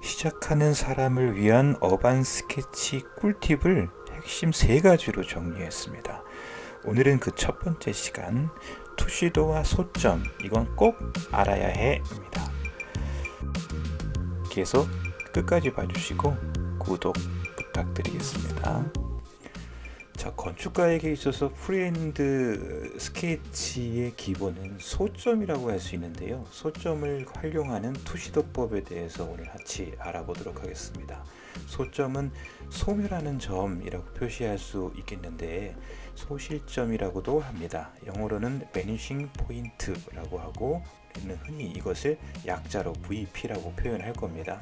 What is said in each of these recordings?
시작하는 사람을 위한 어반 스케치 꿀팁을 핵심 3가지로 정리했습니다. 오늘은 그 첫 번째 시간, 투시도와 소점, 이건 꼭 알아야 해입니다. 계속 끝까지 봐주시고 구독 부탁드리겠습니다. 자, 건축가에게 있어서 프리핸드 스케치의 기본은 소점이라고 할 수 있는데요. 소점을 활용하는 투시도법에 대해서 오늘 같이 알아보도록 하겠습니다. 소점은 소멸하는 점이라고 표시할 수 있겠는데 소실점이라고도 합니다. 영어로는 vanishing point라고 하고 우리는 흔히 이것을 약자로 VP라고 표현할 겁니다.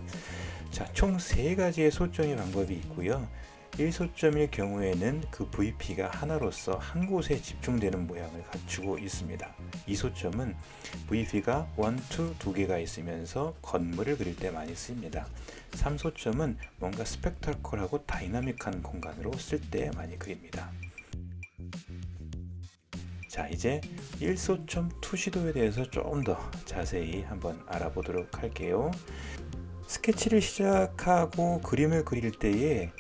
자, 총 3가지의 소점의 방법이 있고요. 1소점일 경우에는 그 VP가 하나로서 한 곳에 집중되는 모양을 갖추고 있습니다. 2소점은 VP가 1, 2, 2개가 있으면서 건물을 그릴 때 많이 씁니다. 3소점은 뭔가 스펙타클하고 다이나믹한 공간으로 쓸 때 많이 그립니다. 자, 이제 1소점 투시도에 대해서 조금 더 자세히 한번 알아보도록 할게요. 스케치를 시작하고 그림을 그릴 때에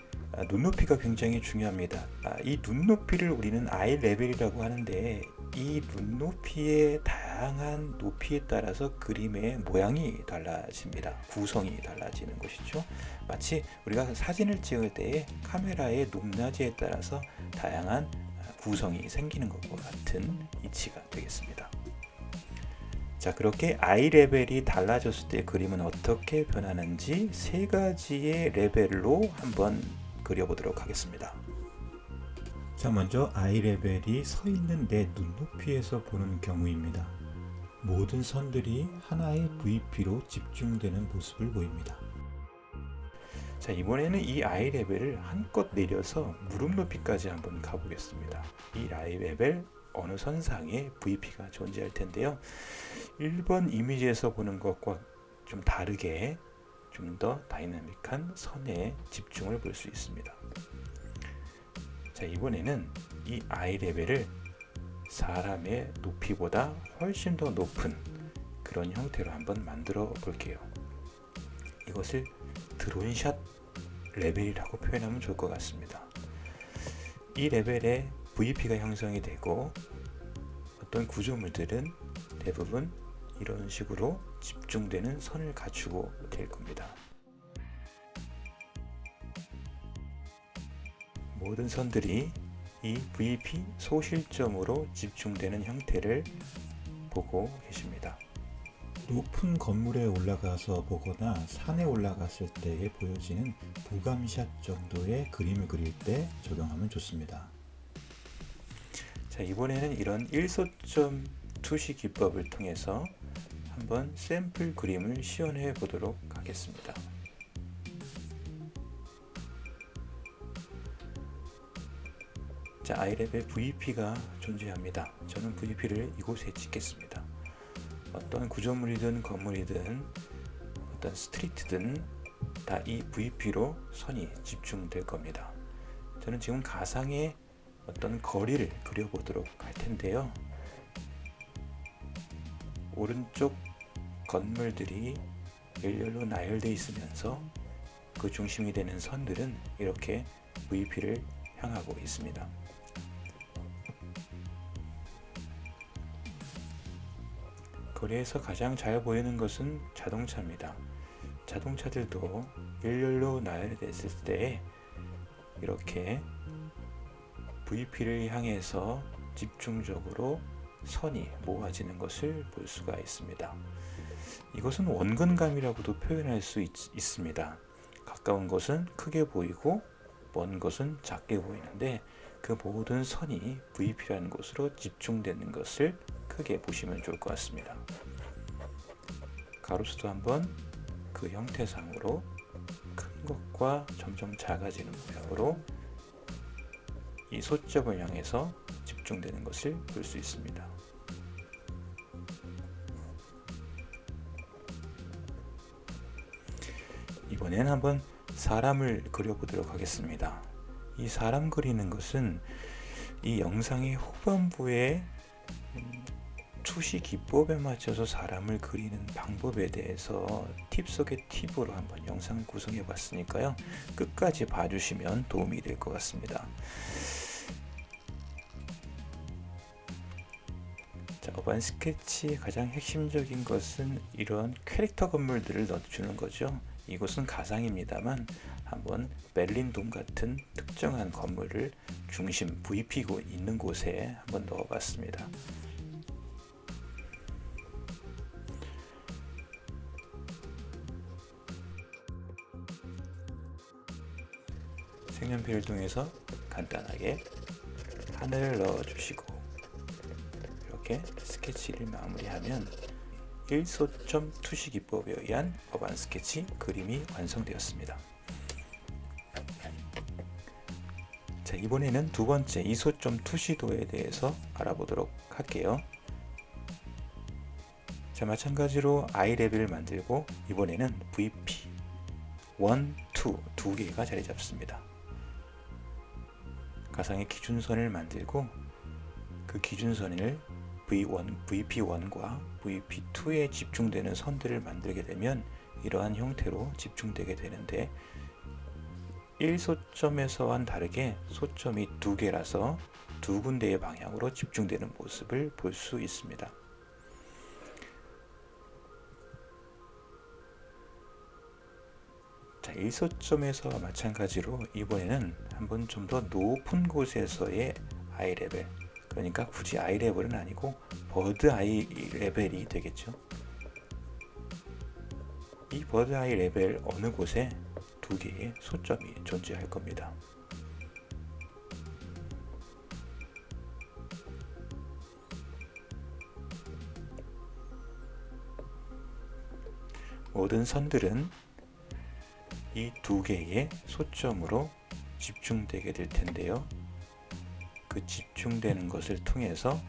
눈높이가 굉장히 중요합니다. 이 눈높이를 우리는 아이 레벨이라고 하는데 이 눈높이의 다양한 높이에 따라서 그림의 모양이 달라집니다. 구성이 달라지는 것이죠. 마치 우리가 사진을 찍을 때에 카메라의 높낮이에 따라서 다양한 구성이 생기는 것과 같은 이치가 되겠습니다. 자, 그렇게 아이 레벨이 달라졌을 때 그림은 어떻게 변하는지 3가지의 레벨로 한번 그려보도록 하겠습니다. 자, 먼저 아이 레벨이 서 있는 내 눈높이에서 보는 경우입니다. 모든 선들이 하나의 VP로 집중되는 모습을 보입니다. 자, 이번에는 이 아이 레벨을 한껏 내려서 무릎 높이까지 한번 가보겠습니다. 이 아이 레벨 어느 선상에 VP가 존재할 텐데요. 1번 이미지에서 보는 것과 좀 다르게 좀 더 다이나믹한 선에 집중을 볼 수 있습니다. 자, 이번에는 이 아이 레벨을 사람의 높이보다 훨씬 더 높은 그런 형태로 한번 만들어 볼게요. 이것을 드론샷 레벨이라고 표현하면 좋을 것 같습니다. 이 레벨에 VP가 형성이 되고 어떤 구조물들은 대부분 이런 식으로 집중되는 선을 갖추고 될 겁니다. 모든 선들이 이 VP 소실점으로 집중되는 형태를 보고 계십니다. 높은 건물에 올라가서 보거나 산에 올라갔을 때에 보여지는 부감샷 정도의 그림을 그릴 때 적용하면 좋습니다. 자, 이번에는 이런 1소점 투시 기법을 통해서 한번 샘플 그림을 시연해 보도록 하겠습니다. 자, 아이랩에 VP가 존재합니다. 저는 VP를 이곳에 찍겠습니다. 어떤 구조물이든 건물이든 어떤 스트리트든 다 이 VP로 선이 집중될 겁니다. 저는 지금 가상의 어떤 거리를 그려보도록 할 텐데요. 오른쪽 건물들이 일렬로 나열되어 있으면서 그 중심이 되는 선들은 이렇게 VP를 향하고 있습니다. 거리에서 가장 잘 보이는 것은 자동차입니다. 자동차들도 일렬로 나열됐을 때 이렇게 VP를 향해서 집중적으로 선이 모아지는 것을 볼 수가 있습니다. 이것은 원근감이라고도 표현할 수 있습니다. 가까운 것은 크게 보이고 먼 것은 작게 보이는데 그 모든 선이 VP라는 곳으로 집중되는 것을 크게 보시면 좋을 것 같습니다. 가로수도 한번 그 형태상으로 큰 것과 점점 작아지는 모양으로 이 소점을 향해서 집중되는 것을 볼 수 있습니다. 이번엔 한번 사람을 그려보도록 하겠습니다. 이 사람 그리는 것은 이 영상의 후반부에 투시 기법에 맞춰서 사람을 그리는 방법에 대해서 팁 속의 팁으로 한번 영상을 구성해 봤으니까요. 끝까지 봐주시면 도움이 될 것 같습니다. 자, 어반 스케치의 가장 핵심적인 것은 이런 캐릭터 건물들을 넣어주는 거죠. 이곳은 가상입니다만 한번 베를린돔 같은 특정한 건물을 중심 VP 있는 곳에 한번 넣어봤습니다. 색연필을 통해서 간단하게 하늘을 넣어주시고 이렇게 스케치를 마무리하면 일소점 투시 기법에 의한 어반 스케치 그림이 완성되었습니다. 자, 이번에는 두 번째 이소점 투시도에 대해서 알아보도록 할게요. 자, 마찬가지로 아이 레벨을 만들고 이번에는 VP 1, 2 두 개가 자리 잡습니다. 가상의 기준선을 만들고 그 기준선을 VP1과 VP2에 집중되는 선들을 만들게 되면 이러한 형태로 집중되게 되는데 1소점에서와는 다르게 소점이 두 개라서 두 군데의 방향으로 집중되는 모습을 볼 수 있습니다. 자, 1소점에서 마찬가지로 이번에는 한번 좀 더 높은 곳에서의 아이 레벨, 그러니까 굳이 아이 레벨은 아니고 버드 아이 레벨이 되겠죠. 이 버드 아이 레벨 어느 곳에 두 개의 소점이 존재할 겁니다. 모든 선들은 이 두 개의 소점으로 집중되게 될 텐데요. 그 집중되는 것을 통해서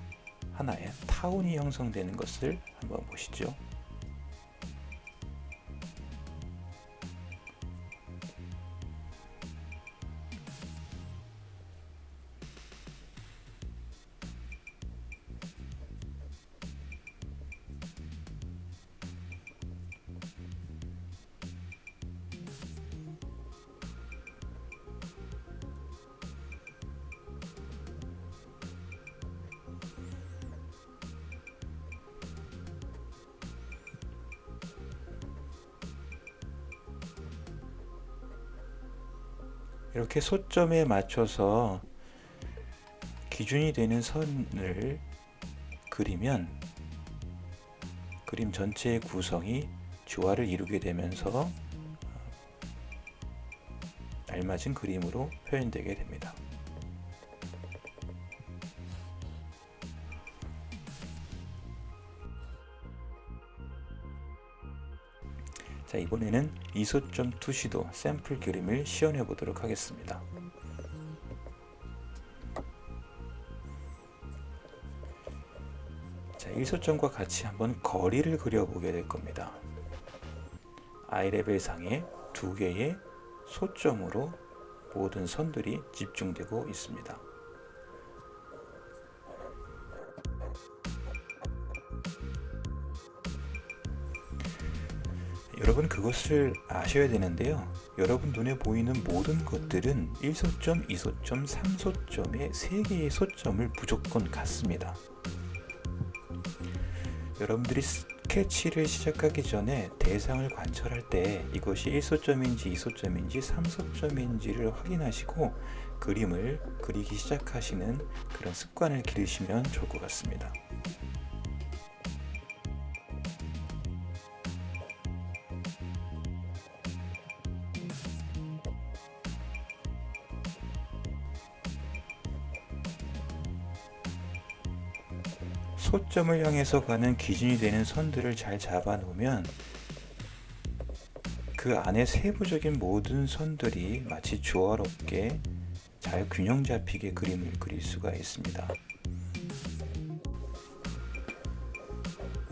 하나의 타운이 형성되는 것을 한번 보시죠. 이렇게 소점에 맞춰서 기준이 되는 선을 그리면 그림 전체의 구성이 조화를 이루게 되면서 알맞은 그림으로 표현되게 됩니다. 자, 이번에는 이소점 투시도 샘플 그림을 시연해 보도록 하겠습니다. 자, 1소점과 같이 한번 거리를 그려보게 될 겁니다. 아이레벨 상에 두 개의 소점으로 모든 선들이 집중되고 있습니다. 여러분 그것을 아셔야 되는데요. 여러분 눈에 보이는 모든 것들은 1소점, 2소점, 3소점의 3개의 소점을 무조건 갖습니다. 여러분들이 스케치를 시작하기 전에 대상을 관찰할 때 이것이 1소점인지 2소점인지 3소점인지를 확인하시고 그림을 그리기 시작하시는 그런 습관을 기르시면 좋을 것 같습니다. 소점을 향해서 가는 기준이 되는 선들을 잘 잡아 놓으면 그 안에 세부적인 모든 선들이 마치 조화롭게 잘 균형 잡히게 그림을 그릴 수가 있습니다.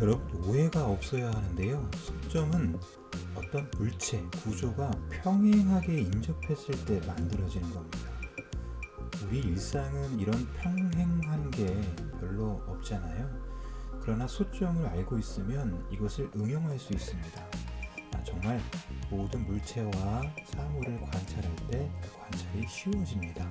여러분 오해가 없어야 하는데요. 소점은 어떤 물체, 구조가 평행하게 인접했을 때 만들어지는 겁니다. 우리 일상은 이런 평행한 게 별로 없잖아요. 그러나 소점을 알고 있으면 이것을 응용할 수 있습니다. 정말 모든 물체와 사물을 관찰할 때 그 관찰이 쉬워집니다.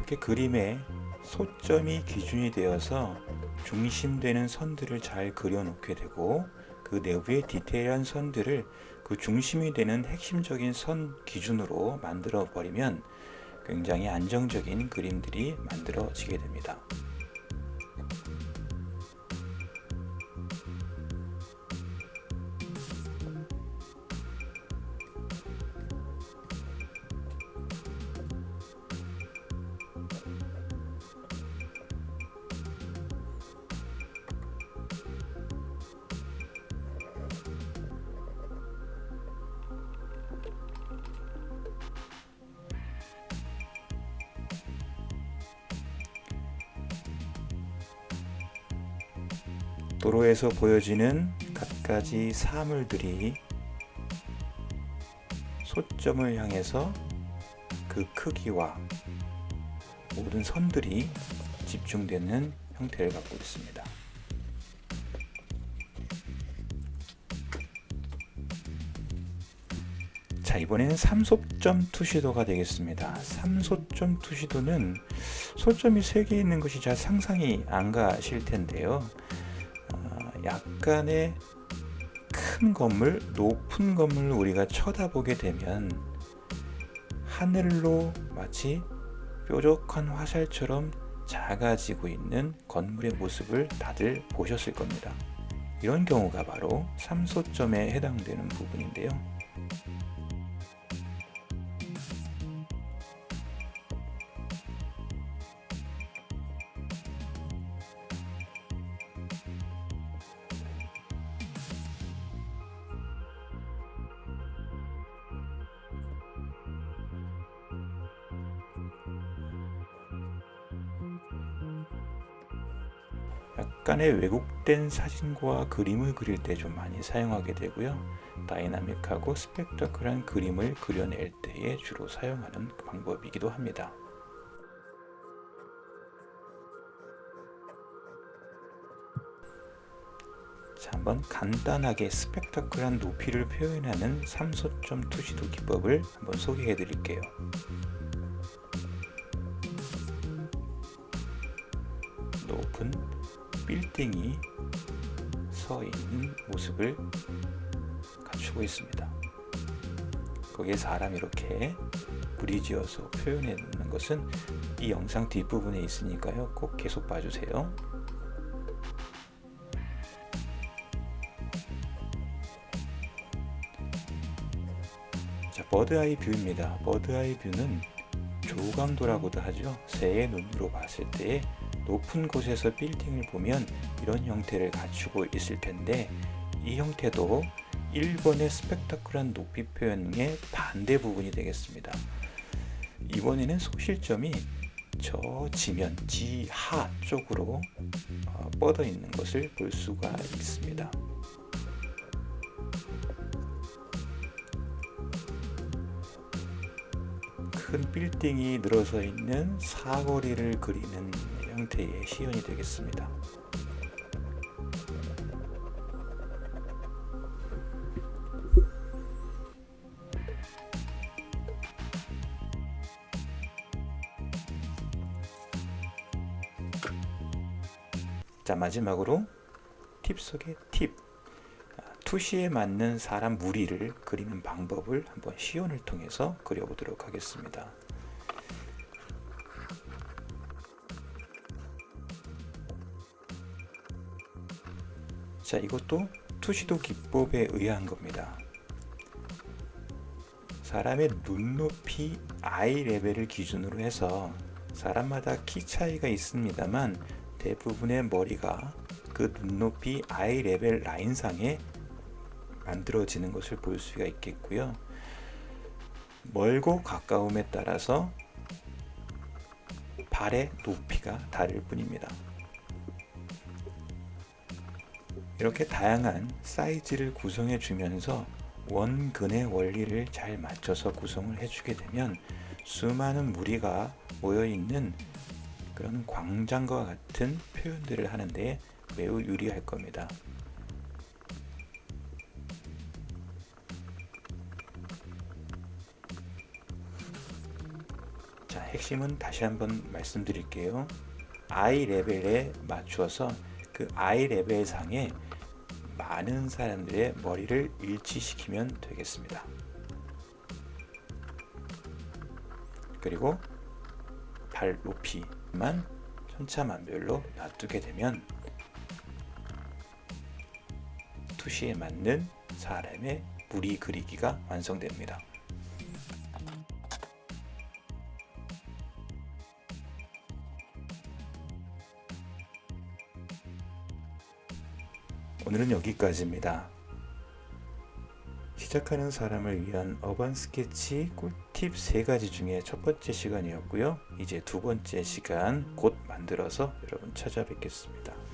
이렇게 그림에 소점이 기준이 되어서 중심되는 선들을 잘 그려놓게 되고, 그 내부의 디테일한 선들을 그 중심이 되는 핵심적인 선 기준으로 만들어 버리면 굉장히 안정적인 그림들이 만들어지게 됩니다. 도로에서 보여지는 갖가지 사물들이 소점을 향해서 그 크기와 모든 선들이 집중되는 형태를 갖고 있습니다. 자, 이번에는 3소점 투시도가 되겠습니다. 3소점 투시도는 소점이 3개 있는 것이 잘 상상이 안 가실 텐데요. 약간의 큰 건물, 높은 건물을 우리가 쳐다보게 되면 하늘로 마치 뾰족한 화살처럼 작아지고 있는 건물의 모습을 다들 보셨을 겁니다. 이런 경우가 바로 3소점에 해당되는 부분인데요. 약간의 왜곡된 사진과 그림을 그릴 때 좀 많이 사용하게 되고요. 다이나믹하고 스펙터클한 그림을 그려낼 때에 주로 사용하는 방법이기도 합니다. 자, 한번 간단하게 스펙터클한 높이를 표현하는 3소점 투시도 기법을 한번 소개해 드릴게요. 높은 빌딩이 서 있는 모습을 갖추고 있습니다. 거기에 사람이 이렇게 무리지어서 표현해 놓는 것은 이 영상 뒷부분에 있으니까요. 꼭 계속 봐주세요. 자, 버드아이 뷰입니다. 버드아이 뷰는 조감도라고도 하죠. 새의 눈으로 봤을 때 높은 곳에서 빌딩을 보면 이런 형태를 갖추고 있을 텐데, 이 형태도 1번의 스펙타클한 높이 표현의 반대 부분이 되겠습니다. 이번에는 소실점이 저 지면, 지하 쪽으로 뻗어 있는 것을 볼 수가 있습니다. 큰 빌딩이 늘어서 있는 사거리를 그리는 형태의 시연이 되겠습니다. 자, 마지막으로 팁 속의 팁, 투시에 맞는 사람 무리를 그리는 방법을 한번 시연을 통해서 그려보도록 하겠습니다. 자, 이것도 투시도 기법에 의한 겁니다. 사람의 눈높이 아이 레벨을 기준으로 해서 사람마다 키 차이가 있습니다만 대부분의 머리가 그 눈높이 아이 레벨 라인상에 만들어지는 것을 볼 수가 있겠고요. 멀고 가까움에 따라서 발의 높이가 다를 뿐입니다. 이렇게 다양한 사이즈를 구성해 주면서 원근의 원리를 잘 맞춰서 구성을 해주게 되면 수많은 무리가 모여있는 그런 광장과 같은 표현들을 하는데 매우 유리할 겁니다. 자, 핵심은 다시 한번 말씀드릴게요. I 레벨에 맞추어서 그 I 레벨 상에 많은 사람들의 머리를 일치시키면 되겠습니다. 그리고 발 높이만 천차만별로 놔두게 되면 투시에 맞는 사람의 무리 그리기가 완성됩니다. 오늘은 여기까지입니다. 시작하는 사람을 위한 어반 스케치 꿀팁 3가지 중에 첫 번째 시간이었고요. 이제 두 번째 시간 곧 만들어서 여러분 찾아뵙겠습니다.